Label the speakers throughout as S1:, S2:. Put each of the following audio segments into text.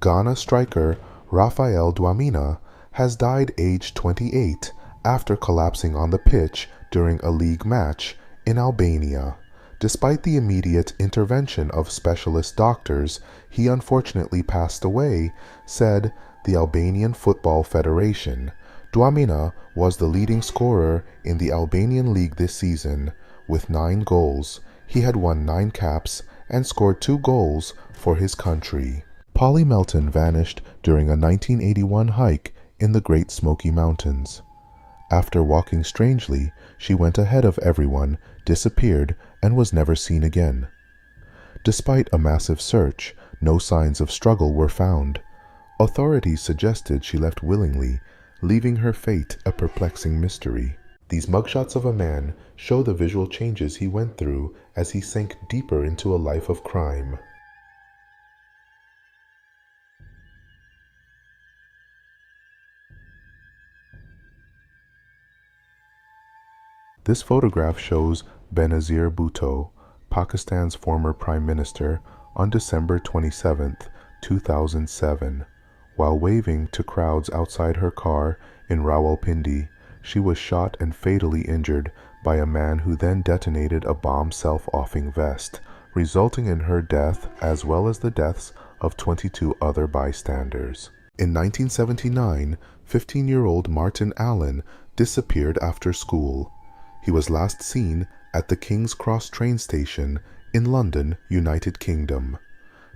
S1: Ghana striker Rafael Dwamena has died aged 28 after collapsing on the pitch during a league match in Albania. Despite the immediate intervention of specialist doctors, he unfortunately passed away, said the Albanian Football Federation. Dwamena was the leading scorer in the Albanian league this season, with 9 goals. He had won 9 caps and scored 2 goals for his country. Polly Melton vanished during a 1981 hike in the Great Smoky Mountains. After walking strangely, she went ahead of everyone, disappeared, and was never seen again. Despite a massive search, no signs of struggle were found. Authorities suggested she left willingly, leaving her fate a perplexing mystery. These mugshots of a man show the visual changes he went through as he sank deeper into a life of crime. This photograph shows Benazir Bhutto, Pakistan's former Prime Minister, on December 27, 2007. While waving to crowds outside her car in Rawalpindi, she was shot and fatally injured by a man who then detonated a bomb self-offing vest, resulting in her death as well as the deaths of 22 other bystanders. In 1979, 15-year-old Martin Allen disappeared after school. He was last seen at the King's Cross train station in London, United Kingdom.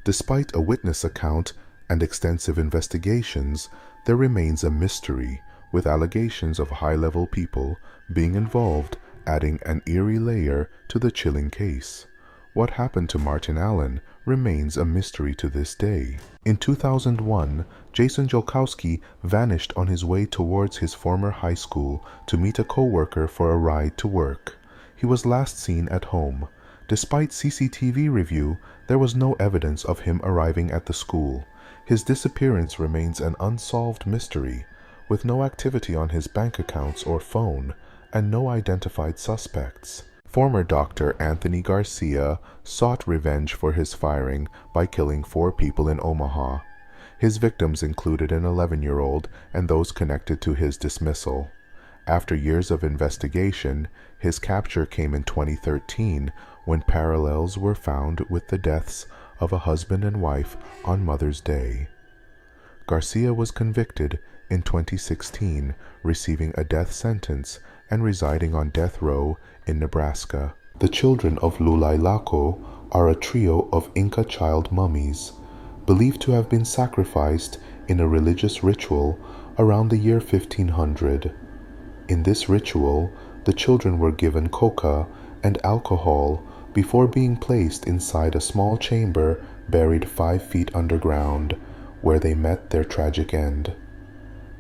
S1: Despite a witness account and extensive investigations, there remains a mystery, with allegations of high-level people being involved, adding an eerie layer to the chilling case. What happened to Martin Allen remains a mystery to this day. In 2001, Jason Jolkowski vanished on his way towards his former high school to meet a co-worker for a ride to work. He was last seen at home. Despite CCTV review, there was no evidence of him arriving at the school. His disappearance remains an unsolved mystery, with no activity on his bank accounts or phone, and no identified suspects. Former Dr. Anthony Garcia sought revenge for his firing by killing 4 people in Omaha. His victims included an 11-year-old and those connected to his dismissal. After years of investigation, his capture came in 2013 when parallels were found with the deaths of a husband and wife on Mother's Day. Garcia was convicted in 2016, receiving a death sentence and residing on death row in Nebraska. The children of Lulailako are a trio of Inca child mummies, believed to have been sacrificed in a religious ritual around the year 1500. In this ritual, the children were given coca and alcohol before being placed inside a small chamber buried 5 feet underground, where they met their tragic end.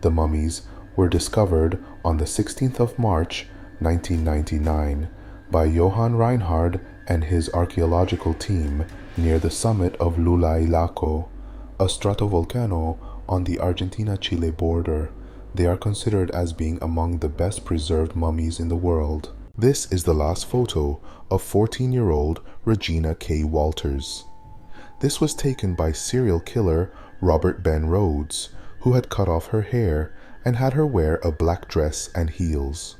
S1: The mummies were discovered on the 16th of March, 1999, by Johann Reinhard and his archaeological team near the summit of Lulailako, a stratovolcano on the Argentina-Chile border. They are considered as being among the best preserved mummies in the world. This is the last photo of 14-year-old Regina K. Walters. This was taken by serial killer Robert Ben Rhodes, who had cut off her hair and had her wear a black dress and heels.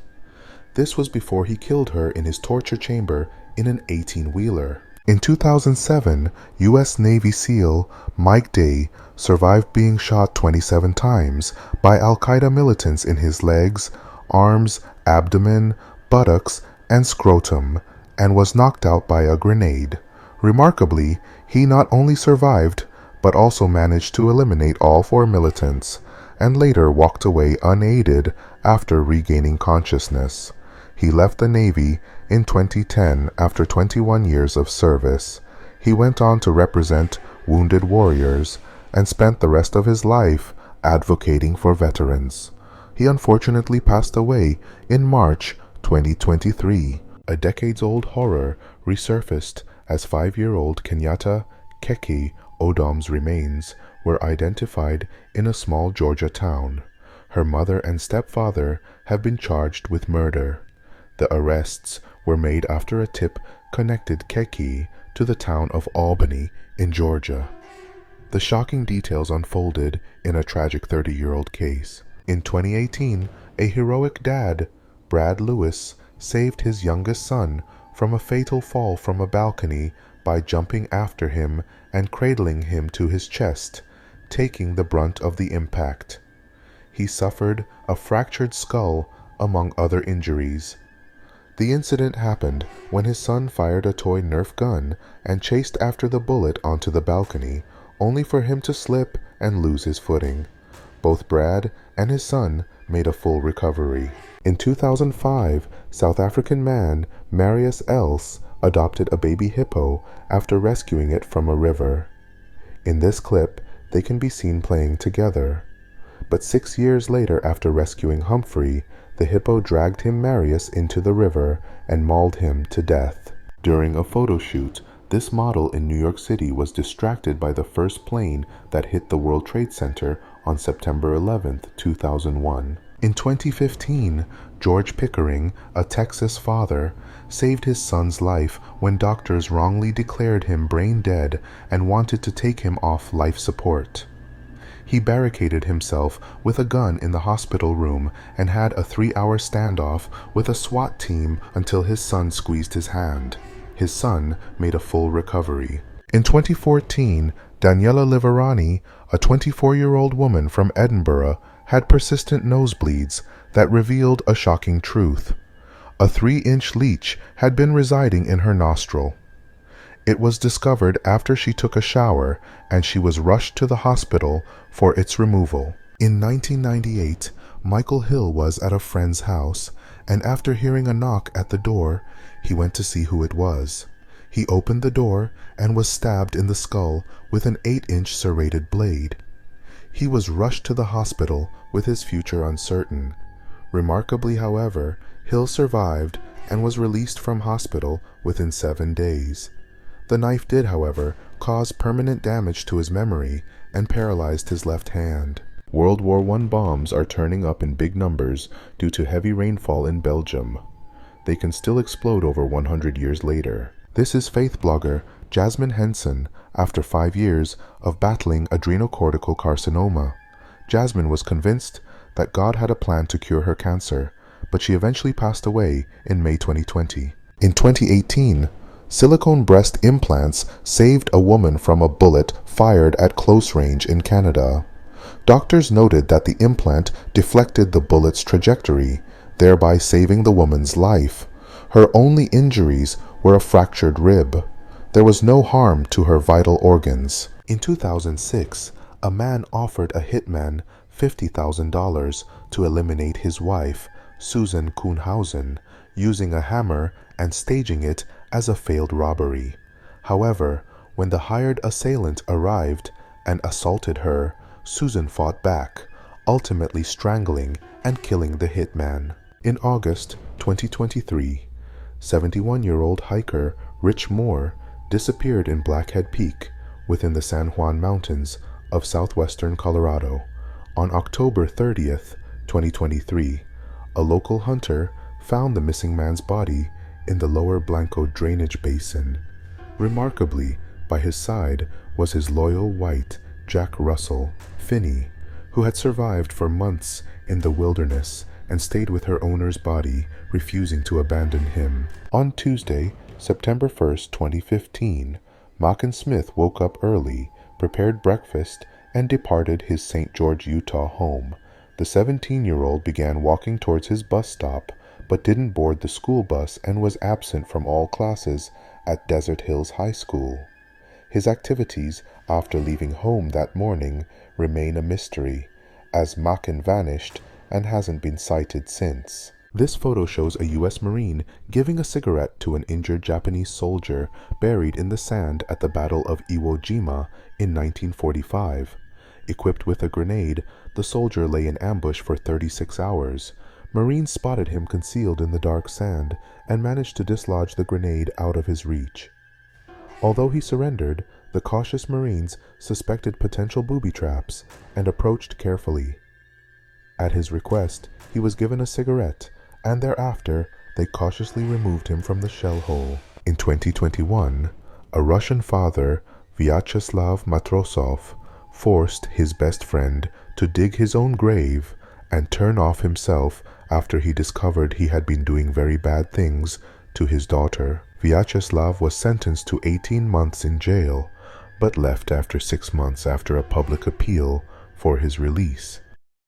S1: This was before he killed her in his torture chamber in an 18-wheeler. In 2007, U.S. Navy SEAL Mike Day survived being shot 27 times by Al-Qaeda militants in his legs, arms, abdomen, buttocks, and scrotum, and was knocked out by a grenade. Remarkably, he not only survived, but also managed to eliminate all 4 militants, and later walked away unaided after regaining consciousness. He left the Navy in 2010 after 21 years of service. He went on to represent wounded warriors and spent the rest of his life advocating for veterans. He unfortunately passed away in March 2023. A decades-old horror resurfaced as 5-year-old Kenyatta Keki Odom's remains were identified in a small Georgia town. Her mother and stepfather have been charged with murder. The arrests were made after a tip connected Keki to the town of Albany in Georgia. The shocking details unfolded in a tragic 30-year-old case. In 2018, a heroic dad, Brad Lewis, saved his youngest son from a fatal fall from a balcony by jumping after him and cradling him to his chest, taking the brunt of the impact. He suffered a fractured skull, among other injuries. The incident happened when his son fired a toy Nerf gun and chased after the bullet onto the balcony, only for him to slip and lose his footing. Both Brad and his son made a full recovery. In 2005, South African man Marius Els adopted a baby hippo after rescuing it from a river. In this clip, they can be seen playing together. But 6 years later, after rescuing Humphrey, the hippo dragged him Marius into the river and mauled him to death. During a photo shoot, this model in New York City was distracted by the first plane that hit the World Trade Center on September 11, 2001. In 2015, George Pickering, a Texas father, saved his son's life when doctors wrongly declared him brain dead and wanted to take him off life support. He barricaded himself with a gun in the hospital room and had a 3-hour standoff with a SWAT team until his son squeezed his hand. His son made a full recovery. In 2014, Daniela Liverani, a 24-year-old woman from Edinburgh, had persistent nosebleeds that revealed a shocking truth. A 3-inch leech had been residing in her nostril. It was discovered after she took a shower, and she was rushed to the hospital for its removal. In 1998, Michael Hill was at a friend's house, and after hearing a knock at the door, he went to see who it was. He opened the door and was stabbed in the skull with an 8-inch serrated blade. He was rushed to the hospital with his future uncertain. Remarkably, however, Hill survived and was released from hospital within 7 days. The knife did, however, cause permanent damage to his memory and paralyzed his left hand. World War I bombs are turning up in big numbers due to heavy rainfall in Belgium. They can still explode over 100 years later. This is faith blogger Jasmine Henson after 5 years of battling adrenocortical carcinoma. Jasmine was convinced that God had a plan to cure her cancer, but she eventually passed away in May 2020. In 2018, silicone breast implants saved a woman from a bullet fired at close range in Canada. Doctors noted that the implant deflected the bullet's trajectory, thereby saving the woman's life. Her only injuries were a fractured rib. There was no harm to her vital organs. In 2006, a man offered a hitman $50,000 to eliminate his wife, Susan Kuhnhausen, using a hammer and staging it as a failed robbery. However, when the hired assailant arrived and assaulted her, Susan fought back, ultimately strangling and killing the hitman. In August 2023, 71-year-old hiker Rich Moore disappeared in Blackhead Peak within the San Juan Mountains of southwestern Colorado. On October 30th, 2023, a local hunter found the missing man's body in the lower Blanco drainage basin. Remarkably, by his side was his loyal white Jack Russell, Finney, who had survived for months in the wilderness and stayed with her owner's body, refusing to abandon him. On Tuesday, September 1st, 2015, Mackin Smith woke up early, prepared breakfast, and departed his St. George, Utah home. The 17-year-old began walking towards his bus stop, but didn't board the school bus and was absent from all classes at Desert Hills High School. His activities after leaving home that morning remain a mystery, as Mackin vanished and hasn't been sighted since. This photo shows a U.S. Marine giving a cigarette to an injured Japanese soldier buried in the sand at the Battle of Iwo Jima in 1945. Equipped with a grenade, the soldier lay in ambush for 36 hours. Marines spotted him concealed in the dark sand and managed to dislodge the grenade out of his reach. Although he surrendered, the cautious Marines suspected potential booby traps and approached carefully. At his request, he was given a cigarette, and thereafter they cautiously removed him from the shell hole. In 2021, a Russian father, Vyacheslav Matrosov forced his best friend to dig his own grave and turn off himself after he discovered he had been doing very bad things to his daughter. Vyacheslav was sentenced to 18 months in jail, but left after 6 months after a public appeal for his release.